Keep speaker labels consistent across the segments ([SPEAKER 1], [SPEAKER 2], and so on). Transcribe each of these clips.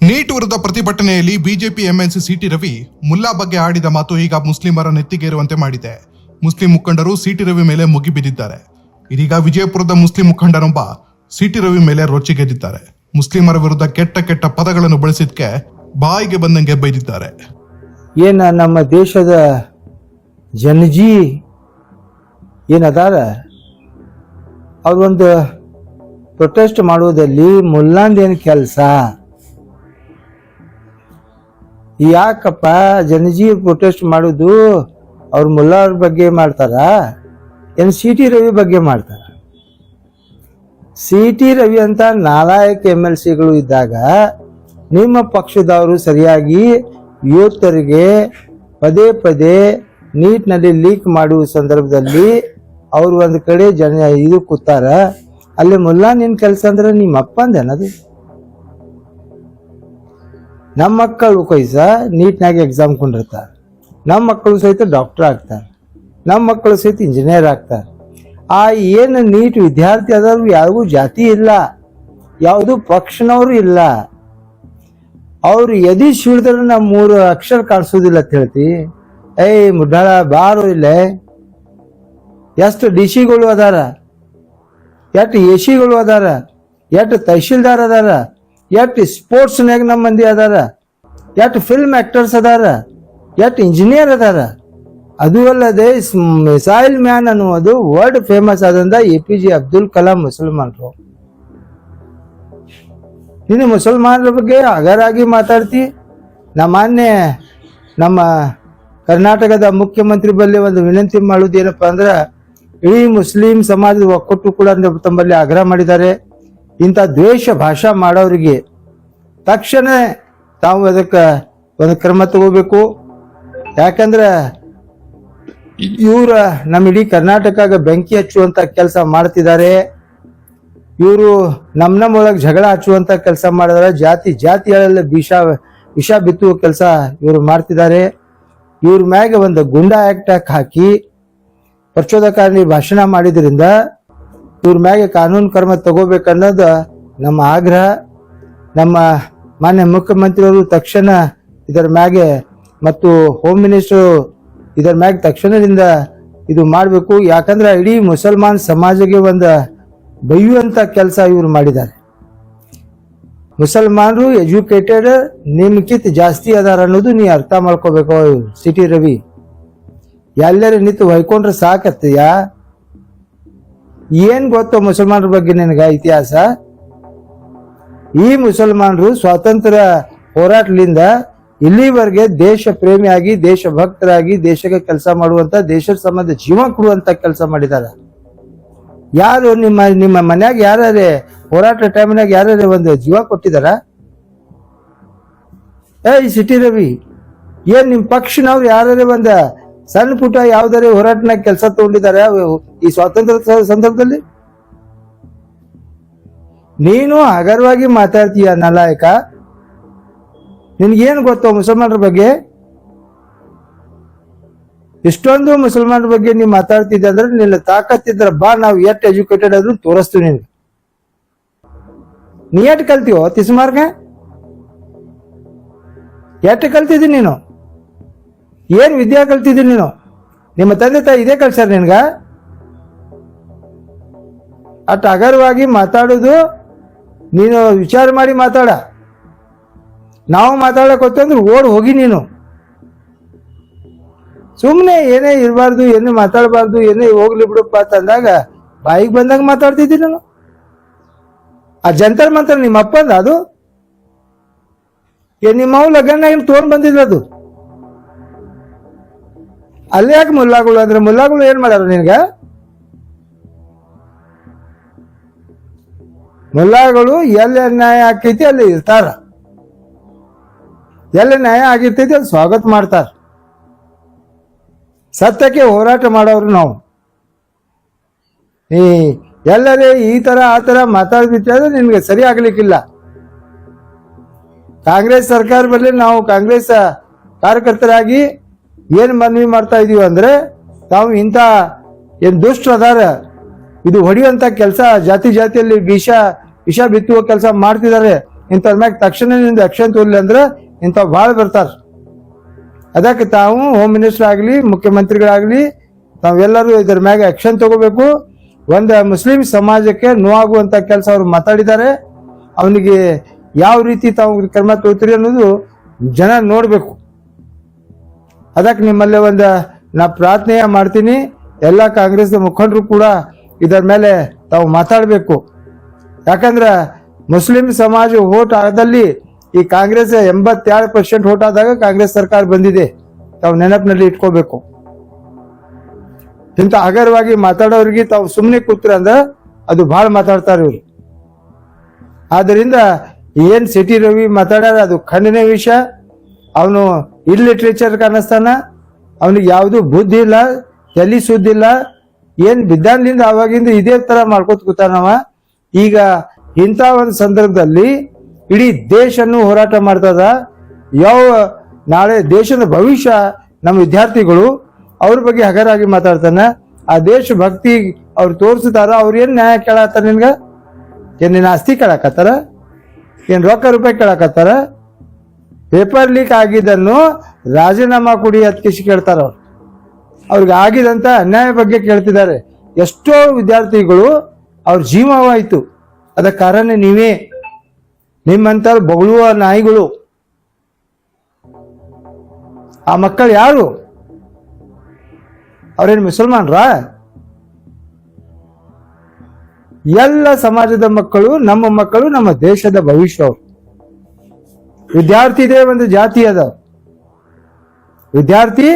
[SPEAKER 1] Neat ವಿರುದ್ಧ ಪ್ರತಿಭಟನೆಯಲ್ಲಿ BJP MNC city Ravi Mulla ಬಗ್ಗೆ ಆಡಿದ ಮಾತು ಈಗ ಮುಸ್ಲಿಮರ ನೆತ್ತಿಗೇರುವಂತೆ ಮಾಡಿದೆ. ಮುಸ್ಲಿಂ ಮುಖಂಡರು ಸಿಟಿ ರವಿ ಮೇಲೆ ಮುಗಿಬಿದ್ದಿದ್ದಾರೆ. ಇದೀಗ ವಿಜಯಪುರದ ಮುಸ್ಲಿಂ ಮುಖಂಡರೊಬ್ಬ ಸಿಟಿ ರವಿ ಮೇಲೆ ರೊಚ್ಚಿಗೆದ್ದಿದ್ದಾರೆ. ಮುಸ್ಲಿಮರ ವಿರುದ್ಧ ಕೆಟ್ಟ ಕೆಟ್ಟ ಪದಗಳನ್ನು ಬಳಸಿದ್ಕೆ ಬಾಯಿಗೆ ಬಂದಂಗೆ ಬೈದಿದ್ದಾರೆ.
[SPEAKER 2] ಏನ ನಮ್ಮ ದೇಶದ ಜನಜಿ ಏನದಾರ ಅವ್ರೊಂದು ಪ್ರೊಟೆಸ್ಟ್ ಮಾಡುವುದಲ್ಲಿ ಮುಲ್ಲಾಂದೇನು ಕೆಲಸ? ಯಾಕಪ್ಪ ಜನಜಿ ಪ್ರೊಟೆಸ್ಟ್ ಮಾಡೋದು ಅವ್ರ ಮುಲ್ಲಾರ ಬಗ್ಗೆ ಮಾಡ್ತಾರ ಏನು ಸಿ ಟಿ ರವಿ ಬಗ್ಗೆ ಮಾಡ್ತಾರ? ಸಿ ಟಿ ರವಿ ಅಂತ ನಾಲಾಯಕ MLCಗಳು ಇದ್ದಾಗ ನಿಮ್ಮ ಪಕ್ಷದವರು ಸರಿಯಾಗಿ ಯೂತರಿಗೆ ಪದೇ ಪದೇ ನೀಟ್ನಲ್ಲಿ ಲೀಕ್ ಮಾಡುವ ಸಂದರ್ಭದಲ್ಲಿ ಅವರು ಒಂದು ಕಡೆ ಇದು ಕೂತಾರ. ಅಲ್ಲಿ ಮುಲ್ಲಾ ನಿನ್ ಕೆಲಸ ಅಂದ್ರೆ ನಿಮ್ಮ ಅಪ್ಪಂದೇನದು? ನಮ್ಮ ಮಕ್ಕಳು ಕೊಯ್ಸ ನೀಟ್ನಾಗ ಎಕ್ಸಾಮ್ ಕೊಂಡಿರ್ತಾರೆ, ನಮ್ಮ ಮಕ್ಕಳು ಸಹಿತ ಡಾಕ್ಟರ್ ಆಗ್ತಾರೆ, ನಮ್ಮ ಮಕ್ಕಳು ಸಹಿತ ಇಂಜಿನಿಯರ್ ಆಗ್ತಾರೆ. ಆ ಏನು ನೀಟ್ ವಿದ್ಯಾರ್ಥಿ ಆದವ್ರು ಯಾರಿಗೂ ಜಾತಿ ಇಲ್ಲ, ಯಾವುದು ಪಕ್ಷನವರು ಇಲ್ಲ. ಅವ್ರು ಎದಿ ಸಿಡಿದ್ರೆ ನಾವು 3 ಅಕ್ಷರ ಕಾಣಿಸೋದಿಲ್ಲ ಅಂತ ಹೇಳ್ತಿ. ಮುಡ್ಡಾಳ ಬಾರು ಇಲ್ಲೇ ಎಷ್ಟು DC ಗಳು ಅದಾರ, ಎಷ್ಟು AC ಗಳು ಅದಾರ, ಎಷ್ಟು ತಹಶೀಲ್ದಾರ್ ಅದಾರ, ಎಷ್ಟು ಸ್ಪೋರ್ಟ್ಸ್ನಾಗ ನಮ್ಮ ಮಂದಿ ಅದಾರ, ಎಷ್ಟು ಫಿಲ್ಮ್ ಆಕ್ಟರ್ಸ್ ಅದಾರ, ಎಷ್ಟು ಇಂಜಿನಿಯರ್ ಅದಾರ. ಅದು ಅಲ್ಲದೆ ಮಿಸೈಲ್ ಮ್ಯಾನ್ ಅನ್ನುವುದು ವರ್ಲ್ಡ್ ಫೇಮಸ್ ಆದಂತ APJ ಅಬ್ದುಲ್ ಕಲಾಂ ಮುಸಲ್ಮಾನರು. ನೀನು ಮುಸಲ್ಮಾನರ ಬಗ್ಗೆ ಅಗರಾಗಿ ಮಾತಾಡ್ತಿ. ನಮ್ಮ ಕರ್ನಾಟಕದ ಮುಖ್ಯಮಂತ್ರಿ ಬಳಿ ಒಂದು ವಿನಂತಿ ಮಾಡುವುದು ಏನಪ್ಪಾ ಅಂದ್ರೆ, ಇಡೀ ಮುಸ್ಲಿಂ ಸಮಾಜದ ಒಕ್ಕೂಟು ಕೂಡ ತಮ್ಮಲ್ಲಿ ಆಗ್ರಹ ಮಾಡಿದ್ದಾರೆ. ಇಂಥ ದ್ವೇಷ ಭಾಷಾ ಮಾಡೋರಿಗೆ ತಕ್ಷಣ ತಾವು ಅದಕ್ಕೆ ಒಂದು ಕ್ರಮ ತಗೋಬೇಕು. ಯಾಕಂದ್ರೆ ಇವ್ರ ನಮ್ಮ ಇಡೀ ಕರ್ನಾಟಕ ಬೆಂಕಿ ಹಚ್ಚುವಂತ ಕೆಲಸ ಮಾಡ್ತಿದ್ದಾರೆ. ಇವರು ನಮ್ಮೊಳಗೆ ಜಗಳ ಹಚ್ಚುವಂತ ಕೆಲಸ ಮಾಡಿದಾರೆ. ಜಾತಿಗಳಲ್ಲಿ ವಿಷ ಬಿತ್ತುವ ಕೆಲಸ ಇವರು ಮಾಡ್ತಿದ್ದಾರೆ. ಇವ್ರ ಮ್ಯಾಗ ಒಂದು ಗುಂಡಾ ಆಕ್ಟ್ ಹಾಕಿ ಪ್ರಚೋದಕಾರಿ ಭಾಷಣ ಮಾಡಿದ್ರಿಂದ ಇವ್ರ ಮ್ಯಾಗೆ ಕಾನೂನು ಕ್ರಮ ತಗೋಬೇಕನ್ನೋದು ನಮ್ಮ ಆಗ್ರಹ. ನಮ್ಮ ಮಾನ್ಯ ಮುಖ್ಯಮಂತ್ರಿಯವರು ತಕ್ಷಣ ಇದರ ಮ್ಯಾಗೆ ಮತ್ತು ಹೋಮ್ ಮಿನಿಸ್ಟರ್ ಇದರ ಮ್ಯಾಗೆ ತಕ್ಷಣದಿಂದ ಇದು ಮಾಡಬೇಕು. ಯಾಕಂದ್ರೆ ಇಡೀ ಮುಸಲ್ಮಾನ್ ಸಮಾಜಕ್ಕೆ ಒಂದು ಬೈಯುವಂತ ಕೆಲಸ ಇವರು ಮಾಡಿದ್ದಾರೆ. ಮುಸಲ್ಮಾನರು ಎಜುಕೇಟೆಡ್ ನಿಮ್ಕಿಂತ ಜಾಸ್ತಿ ಅದಾರ ಅನ್ನೋದು ನೀ ಅರ್ಥ ಮಾಡ್ಕೋಬೇಕು. ಸಿಟಿ ರವಿ ಎಲ್ಲರೂ ನಿಂತು ಹೊಯ್ಕೊಂಡ್ರೆ ಸಾಕತ್ತೀಯ? ಏನ್ ಗೊತ್ತೋ ಮುಸಲ್ಮಾನರ ಬಗ್ಗೆ ನಿನಗ ಇತಿಹಾಸ? ಈ ಮುಸಲ್ಮಾನರು ಸ್ವಾತಂತ್ರ್ಯ ಹೋರಾಟದಿಂದ ಇಲ್ಲಿವರೆಗೆ ದೇಶ ಪ್ರೇಮಿಯಾಗಿ, ದೇಶಭಕ್ತರಾಗಿ, ದೇಶಕ್ಕೆ ಕೆಲಸ ಮಾಡುವಂತ, ದೇಶದ ಸಂಬಂಧ ಜೀವ ಕೊಡುವಂತ ಕೆಲಸ ಮಾಡಿದ್ದಾರೆ. ಯಾರು ನಿಮ್ಮ ಮನ್ಯಾಗ ಯಾರೇ ಹೋರಾಟ ಟೈಮ್ನಾಗ ಯಾರೇ ಒಂದು ಜೀವ ಕೊಟ್ಟಿದಾರ? ಸಿಟಿ ರವಿ, ಏನ್ ನಿಮ್ ಪಕ್ಷನವ್ರು ಯಾರೇ ಒಂದ ಸಣ್ಣ ಪುಟ್ಟ ಯಾವ್ದಾರೆ ಹೋರಾಟನಾಗ ಕೆಲಸ ತಗೊಂಡಿದ್ದಾರೆ ಈ ಸ್ವಾತಂತ್ರ್ಯ ಸಂದರ್ಭದಲ್ಲಿ? ನೀನು ಹಗರವಾಗಿ ಮಾತಾಡ್ತೀಯ ನಲಾಯಕ. ನಿನ್ಗೇನು ಗೊತ್ತೋ ಮುಸಲ್ಮಾನರ ಬಗ್ಗೆ? ಇಷ್ಟೊಂದು ಮುಸಲ್ಮಾನರ ಬಗ್ಗೆ ನೀವು ಮಾತಾಡ್ತಿದ್ದೆ ಅಂದ್ರೆ ನಿನ್ನ ತಾಕತ್ತಿದ್ರ ಬಾ, ನಾವು ಎಷ್ಟು ಎಜುಕೇಟೆಡ್ ಆದ್ರೂ ತೋರಿಸ್ತೀವಿ ನಿನ್ಗೆ. ನೀ ಎಷ್ಟು ಕಲ್ತೀವೋ ತಿಸ್ಮಾರ್ಗ? ಎಷ್ಟು ಕಲ್ತಿದ್ದೀನಿ ನೀನು? ಏನ್ ವಿದ್ಯಾ ಕಲ್ತಿದ್ದೀನಿ ನೀನು? ನಿಮ್ಮ ತಂದೆ ತಾಯಿ ಇದೇ ಕಲ್ಸ್ಯಾರ ನಿನ್ಗ? ಅಷ್ಟು ಅಗರವಾಗಿ ಮಾತಾಡೋದು ನೀನು ವಿಚಾರ ಮಾಡಿ ಮಾತಾಡ. ನಾವು ಮಾತಾಡಕ್ ಹೋಗ್ತಂದ್ರೆ ಓಡ್ ಹೋಗಿ ನೀನು. ಸುಮ್ಮನೆ ಏನೇ ಇರಬಾರ್ದು, ಏನೇ ಮಾತಾಡಬಾರ್ದು, ಏನೇ ಹೋಗ್ಲಿ ಬಿಡಪ್ಪ ಅಂತಂದಾಗ ಬಾಯಿಗೆ ಬಂದಾಗ ಮಾತಾಡ್ತಿದ್ದೀನಿ ನಾನು. ಆ ಜಂತರ್ ಮಂತ್ರ ನಿಮ್ಮ ಅಪ್ಪಂದ ಅದು? ನಿಮ್ಮವ್ ಲಗ್ನಾಗ ತೋರ್ಡ್ ಬಂದಿಲ್ಲ ಅದು? ಅಲ್ಲಿ ಯಾಕೆ ಮುಲ್ಲಾಗಳು ಅಂದ್ರೆ ಮುಲ್ಲಾಗಳು ಏನ್ ಮಾಡ್ಯಾರ ನಿನ್ಗ? ಮುಲ್ಲಾಗಳು ಎಲ್ಲಿ ನ್ಯಾಯ ಆಕೈತಿ ಅಲ್ಲಿ ಇರ್ತಾರ, ಎಲ್ಲಿ ನ್ಯಾಯ ಆಗಿರ್ತೈತಿ ಅಲ್ಲಿ ಸ್ವಾಗತ ಮಾಡ್ತಾರ. ಸತ್ಯಕ್ಕೆ ಹೋರಾಟ ಮಾಡೋರು ನಾವು. ನೀ ಎಲ್ಲರೇ ಈ ತರ ಆ ತರ ಮಾತಾಡ್ಬಿಟ್ರೆ ನಿನ್ಗೆ ಸರಿ ಆಗ್ಲಿಕ್ಕಿಲ್ಲ. ಕಾಂಗ್ರೆಸ್ ಸರ್ಕಾರ ಬರಲಿ, ನಾವು ಕಾಂಗ್ರೆಸ್ ಕಾರ್ಯಕರ್ತರಾಗಿ ಏನ್ ಮನವಿ ಮಾಡ್ತಾ ಇದೀವಿ ಅಂದ್ರೆ, ತಾವು ಇಂಥ ಏನ್ ದುಷ್ಟ ಅದಾರ ಇದು ಹೊಡೆಯುವಂತ ಕೆಲಸ, ಜಾತಿಯಲ್ಲಿ ವಿಷ ಬಿತ್ತುವ ಕೆಲಸ ಮಾಡ್ತಿದ್ದಾರೆ, ಇಂಥವ್ರ ಮ್ಯಾಗ ತಕ್ಷಣ ನಿಂದು ಆಕ್ಷನ್ ತೋರ್ಲಿ ಅಂದ್ರೆ ಇಂಥವ್ ಭಾಳ ಬರ್ತಾರ. ಅದಕ್ಕೆ ತಾವು ಹೋಮ್ ಮಿನಿಸ್ಟರ್ ಆಗಲಿ ಮುಖ್ಯಮಂತ್ರಿಗಳಾಗಲಿ ತಾವೆಲ್ಲರೂ ಇದ್ರ ಮ್ಯಾಗ ಆಕ್ಷನ್ ತಗೋಬೇಕು. ಒಂದು ಮುಸ್ಲಿಂ ಸಮಾಜಕ್ಕೆ ನೋವಾಗುವಂತ ಕೆಲಸ ಅವ್ರು ಮಾತಾಡಿದ್ದಾರೆ. ಅವನಿಗೆ ಯಾವ ರೀತಿ ತಾವು ಕ್ರಮ ತಗೋತೀರಿ ಅನ್ನೋದು ಜನ ನೋಡ್ಬೇಕು. ಅದಕ್ಕೆ ನಿಮ್ಮಲ್ಲಿ ನಾ ಪ್ರಾರ್ಥನೆ ಮಾಡ್ತೀನಿ, ಎಲ್ಲ ಕಾಂಗ್ರೆಸ್ ಮುಖಂಡರು ಕೂಡ ಇದರ ಮೇಲೆ ತಾವು ಮಾತಾಡಬೇಕು. ಯಾಕಂದ್ರೆ ಮುಸ್ಲಿಂ ಸಮಾಜ ವೋಟ್ ಆದಲ್ಲಿ ಈ ಕಾಂಗ್ರೆಸ್ 82% ವೋಟ್ ಆದಾಗ ಕಾಂಗ್ರೆಸ್ ಸರ್ಕಾರ ಬಂದಿದೆ. ತಾವು ನೆನಪಿನಲ್ಲಿ ಇಟ್ಕೋಬೇಕು. ಇಂಥ ಹಗರವಾಗಿ ಮಾತಾಡೋರಿಗೆ ತಾವು ಸುಮ್ಮನೆ ಕೂತ್ರ ಅಂದ್ರೆ ಅದು ಬಹಳ ಮಾತಾಡ್ತಾರೆ ಇವರು. ಆದ್ದರಿಂದ ಏನ್ ಸಿಟಿ ರವಿ ಮಾತಾಡ್ಯಾರ ಅದು ಖಂಡನೆ ವಿಷಯ. ಅವನು ಇಲ್ಲಿಟ್ರೇಚರ್ ಕಾಣಿಸ್ತಾನ, ಅವನಿಗೆ ಯಾವುದು ಬುದ್ಧಿ ಇಲ್ಲ, ತಲೆ ಸುದ್ದಿಲ್ಲ. ಏನ್ ಬಿದ್ದಾನ್ಲಿಂದ ಅವಾಗಿಂದ ಇದೇ ತರ ಮಾಡ್ಕೋತ ಕೂತಾನವ. ಈಗ ಇಂಥ ಒಂದು ಸಂದರ್ಭದಲ್ಲಿ ಇಡೀ ದೇಶನ್ನು ಹೋರಾಟ ಮಾಡ್ತದ. ಯಾವ ನಾಳೆ ದೇಶದ ಭವಿಷ್ಯ ನಮ್ಮ ವಿದ್ಯಾರ್ಥಿಗಳು ಅವ್ರ ಬಗ್ಗೆ ಹಗರಾಗಿ ಮಾತಾಡ್ತಾನ. ಆ ದೇಶ ಭಕ್ತಿ ಅವ್ರು ತೋರಿಸ್ತಾರ. ಅವ್ರು ಏನ್ ನ್ಯಾಯ ಕೇಳತ್ತಾರ? ನಿನ್ಗ ಏನ್ ನಿನ್ನ ಆಸ್ತಿ ಕೇಳಕತ್ತಾರ? ಏನ್ ರೊಕ್ಕ ರೂಪಾಯಿ ಕೇಳಕತ್ತಾರ? ಪೇಪರ್ ಲೀಕ್ ಆಗಿದ್ದನ್ನು ರಾಜೀನಾಮಾ ಕೊಡಿ ಅತ್ಕಿಸಿ ಕೇಳ್ತಾರ. ಅವ್ರಿಗೆ ಆಗಿದಂತ ಅನ್ಯಾಯ ಬಗ್ಗೆ ಕೇಳ್ತಿದ್ದಾರೆ. ಎಷ್ಟೋ ವಿದ್ಯಾರ್ಥಿಗಳು ಅವ್ರ ಜೀವವಾಯ್ತು. ಅದಕ್ಕೆ ಕಾರಣ ನೀವೇ, ನಿಮ್ಮಂತ ಬೊಗಳುವ ನಾಯಿಗಳು. ಆ ಮಕ್ಕಳು ಯಾರು? ಅವ್ರೇನು ಮುಸಲ್ಮಾನ್ರಾ? ಎಲ್ಲ ಸಮಾಜದ ಮಕ್ಕಳು, ನಮ್ಮ ಮಕ್ಕಳು, ನಮ್ಮ ದೇಶದ ಭವಿಷ್ಯ. ಅವರು ವಿದ್ಯಾರ್ಥಿದೇ ಒಂದು ಜಾತಿ ಅದ. ವಿದ್ಯಾರ್ಥಿ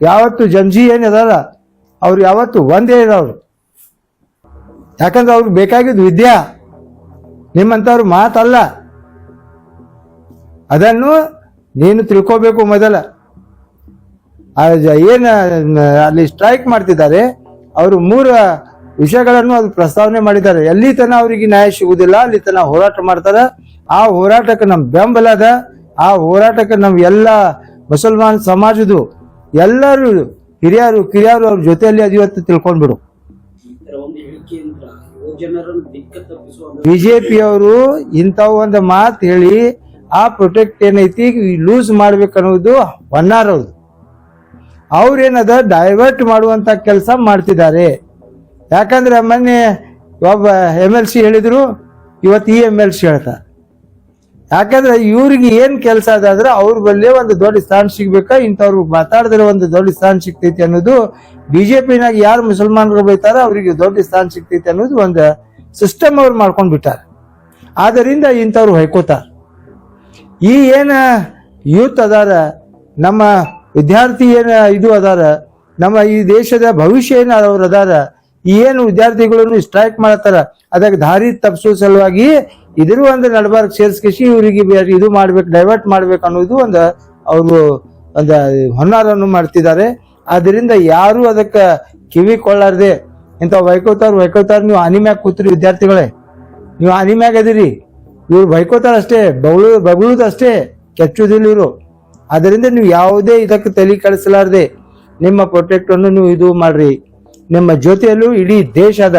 [SPEAKER 2] ಯಾವತ್ತು ಜಂಜಿ ಏನಿದಾರ ಅವ್ರು ಯಾವತ್ತು ಒಂದೇ ಇರೋರು. ಯಾಕಂದ್ರೆ ಅವ್ರಿಗೆ ಬೇಕಾಗಿದ್ದು ವಿದ್ಯಾ, ನಿಮ್ಮಂತವ್ರು ಮಾತಲ್ಲ. ಅದನ್ನು ನೀನು ತಿಳ್ಕೋಬೇಕು ಮೊದಲ. ಏನ ಅಲ್ಲಿ ಸ್ಟ್ರೈಕ್ ಮಾಡ್ತಿದ್ದಾರೆ ಅವರು 3 ವಿಷಯಗಳನ್ನು ಅದು ಪ್ರಸ್ತಾವನೆ ಮಾಡಿದ್ದಾರೆ. ಎಲ್ಲಿ ತನ ಅವರಿಗೆ ನ್ಯಾಯ ಸಿಗುದಿಲ್ಲ ಅಲ್ಲಿ ತನ ಹೋರಾಟ ಮಾಡ್ತಾರ. ಆ ಹೋರಾಟಕ್ಕೆ ನಮ್ ಬೆಂಬಲ ಅದ. ಆ ಹೋರಾಟಕ್ಕೆ ನಮ್ ಎಲ್ಲ ಮುಸಲ್ಮಾನ್ ಸಮಾಜದ್ದು ಎಲ್ಲರೂ ಹಿರಿಯರು ಕಿರಿಯರು ಅವ್ರ ಜೊತೆಯಲ್ಲಿ ಅದಿವತ್ತು ತಿಳ್ಕೊಂಡ್ಬಿಡು. ಬಿಜೆಪಿಯವರು ಇಂಥವು ಒಂದು ಮಾತು ಹೇಳಿ ಆ ಪ್ರೊಟೆಕ್ಟ್ ಏನೈತಿ ಲೂಸ್ ಮಾಡ್ಬೇಕನ್ನೋದು ಹೊನ್ನಾರವ್ದು. ಅವ್ರೇನದ ಡೈವರ್ಟ್ ಮಾಡುವಂತ ಕೆಲಸ ಮಾಡ್ತಿದ್ದಾರೆ. ಯಾಕಂದ್ರೆ ಮೊನ್ನೆ ಒಬ್ಬ MLC ಹೇಳಿದ್ರು, ಇವತ್ತು ಈ MLC ಹೇಳ್ತಾರೆ. ಯಾಕಂದ್ರೆ ಇವ್ರಿಗೆ ಏನ್ ಕೆಲಸ ಅದಾದ್ರೆ ಅವ್ರ ಬಲ್ಲೇ ಒಂದು ದೊಡ್ಡ ಸ್ಥಾನ ಸಿಗ್ಬೇಕ, ಇಂಥವ್ರು ಮಾತಾಡಿದ್ರೆ ಒಂದು ದೊಡ್ಡ ಸ್ಥಾನ ಸಿಗ್ತೈತಿ ಅನ್ನೋದು. ಬಿಜೆಪಿನಾಗ ಯಾರು ಮುಸಲ್ಮಾನರು ಬೈತಾರ ಅವ್ರಿಗೆ ದೊಡ್ಡ ಸ್ಥಾನ ಸಿಗ್ತೈತಿ ಅನ್ನೋದು ಒಂದು ಸಿಸ್ಟಮ್ ಅವ್ರು ಮಾಡ್ಕೊಂಡ್ ಬಿಟ್ಟಾರ. ಆದ್ದರಿಂದ ಇಂಥವ್ರು ಹೊಯ್ಕೋತಾರ. ಈ ಏನ ಯೂತ್ ಅದಾರ, ನಮ್ಮ ವಿದ್ಯಾರ್ಥಿ ಏನ ಇದು ಅದಾರ, ನಮ್ಮ ಈ ದೇಶದ ಭವಿಷ್ಯ ಏನ ಅವ್ರು ಅದಾರ, ಏನು ವಿದ್ಯಾರ್ಥಿಗಳನ್ನು ಸ್ಟ್ರೈಕ್ ಮಾಡತ್ತಾರ, ಅದಕ್ಕೆ ದಾರಿ ತಪ್ಪಿಸೋ ಸಲುವಾಗಿ ಇದ್ರ ಒಂದು ನಡಬಾರ್ಕ್ ಸೇರ್ಸ್ಕೇಸಿ ಇವರಿಗೆ ಇದು ಮಾಡ್ಬೇಕು, ಡೈವರ್ಟ್ ಮಾಡ್ಬೇಕು ಅನ್ನೋದು ಅವರು ಒಂದು ಹೊನ್ನಾರನ್ನು ಮಾಡ್ತಿದ್ದಾರೆ. ಆದ್ರಿಂದ ಯಾರು ಅದಕ್ಕೆ ಕಿವಿ ಕೊಳ್ಳಾರ್ದೆ ಇಂಥ ವೈಕೋತಾರ. ನೀವು ಅನಿಮ್ಯಾಗ ಕೂತ್ರಿ ವಿದ್ಯಾರ್ಥಿಗಳೇ, ನೀವು ಅನಿಮ್ಯಾಗ ಅದಿರಿ. ಇವ್ರು ಬೈಕೋತಾರ ಅಷ್ಟೇ, ಬಗಳುದಷ್ಟೇ, ಕೆಚ್ಚುದಿಲ್ಲ ಇವರು. ಅದರಿಂದ ನೀವು ಯಾವುದೇ ಇದಕ್ಕೆ ತಲೆ ಕಳಿಸಲಾರ್ದೆ ನಿಮ್ಮ ಪ್ರೊಟೆಕ್ಟ್ ಅನ್ನು ನೀವು ಇದು ಮಾಡ್ರಿ. ನಿಮ್ಮ ಜೊತೆಯಲ್ಲೂ ಇಡೀ ದೇಶ ಅದ.